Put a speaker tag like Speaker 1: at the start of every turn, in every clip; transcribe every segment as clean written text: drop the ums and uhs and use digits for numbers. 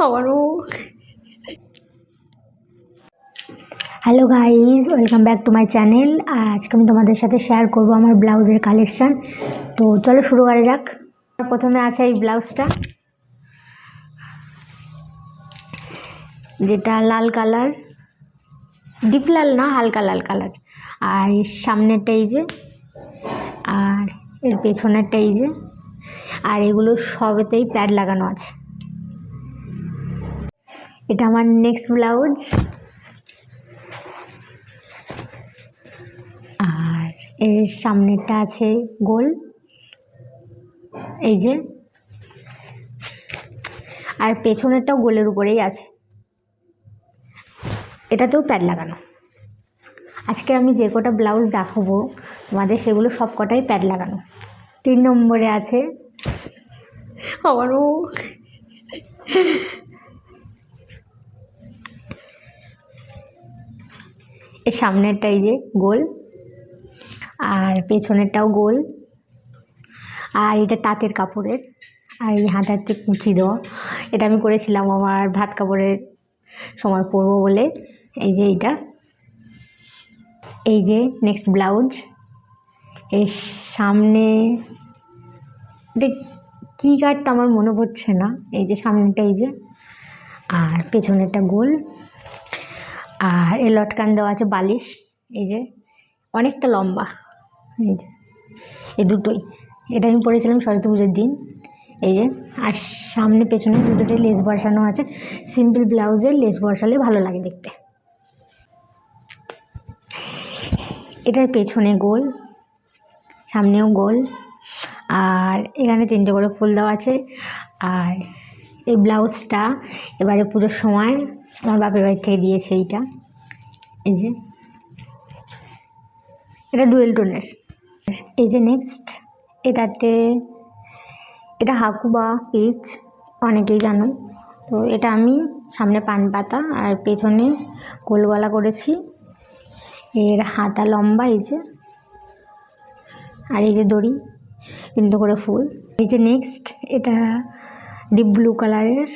Speaker 1: আবারও hello guys, welcome back to my channel. আজকে আমি তোমাদের সাথে শেয়ার করব আমার ব্লাউজের কালেকশান। তো চলো শুরু করা যাক। প্রথমে আছে এই ব্লাউজটা, যেটা লাল কালার, ডিপ লাল না, হালকা লাল কালার। আর এর সামনেরটা এই যে, আর এর পেছনেরটা এই যে, আর এগুলো সবেতেই প্যাড লাগানো আছে। এটা আমার নেক্সট ব্লাউজ। আর এর সামনেরটা আছে গোল, এই যে, আর পেছনেরটাও গোলের উপরেই আছে, এটাতেও প্যাড লাগানো। আজকে আমি যে কটা ব্লাউজ দেখাবো তোমাদের, সেগুলো সব কটাই প্যাড লাগানো। 3 নম্বরে আছে আবারও এর সামনেরটা এই যে গোল, আর পেছনেরটাও গোল, আর এটা তাঁতের কাপড়ের, আর এই হাতাতে কুচি দেওয়া। এটা আমি করেছিলাম আমার ভাত কাপড়ের সময় পরবো বলে। এই যে এইটা, এই যে নেক্সট ব্লাউজ। এর সামনে এটা কী কাটটা আমার মনে পড়ছে না। এই যে সামনেটা এই যে, আর পেছনেরটা গোল, আর এই লটকান দেওয়া আছে বালিশ, এই যে অনেকটা লম্বা। এই যে এই দুটোই, এটা আমি পরেছিলাম সরস্বতী পুজোর দিন। এই যে, আর সামনে পেছনে দুটোই লেস বসানো আছে। সিম্পল ব্লাউজের লেস বসালে ভালো লাগে দেখতে। এটার পেছনে গোল, সামনেও গোল, আর এখানে 3টে করে ফুল দেওয়া আছে। আর এই ব্লাউজটা এবারে পুজোর সময় আমার বাপের বাড়ি থেকে দিয়েছে এইটা। এই যে এটা ডুয়েল টোনের। এই যে নেক্সট, এটাতে এটা হাকুবা পিচ, অনেকেই জানো। তো এটা আমি সামনে পান পাতা আর পেছনে গোল গলা করেছি। এর হাতা লম্বা, এই যে, আর এই যে দড়ি, 3টে করে ফুল। এই যে নেক্সট, এটা ডিপ ব্লু কালারের,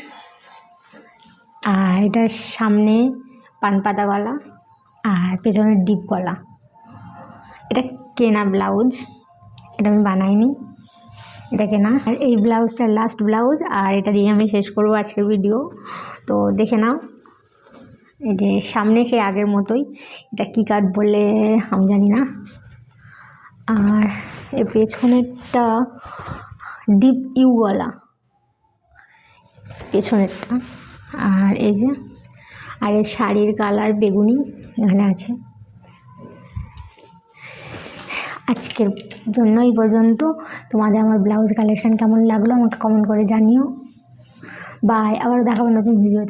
Speaker 1: আর এটার সামনে পান পাতা গলা আর পেছনের ডিপ গলা। এটা কেনা ব্লাউজ, এটা আমি বানাইনি, এটা কেনা। আর এই ব্লাউজটা লাস্ট ব্লাউজ, আর এটা দিয়ে আমি শেষ করবো আজকের ভিডিও। তো দেখে নাও। এই যে সামনে সেই আগের মতোই, এটা কী কাট বলে আমি জানি না। আর এর পেছনেরটা ডিপ ইউ গলা, পেছনেরটা। আর এই যে, আর এর শাড়ির কালার বেগুনি এখানে আছে। আজকের জন্য এই পর্যন্ত। তোমাদের আমার ব্লাউজ কালেকশন কেমন লাগলো আমাকে কমেন্ট করে জানিও। বাই, আবার দেখাবো নতুন ভিডিওতে।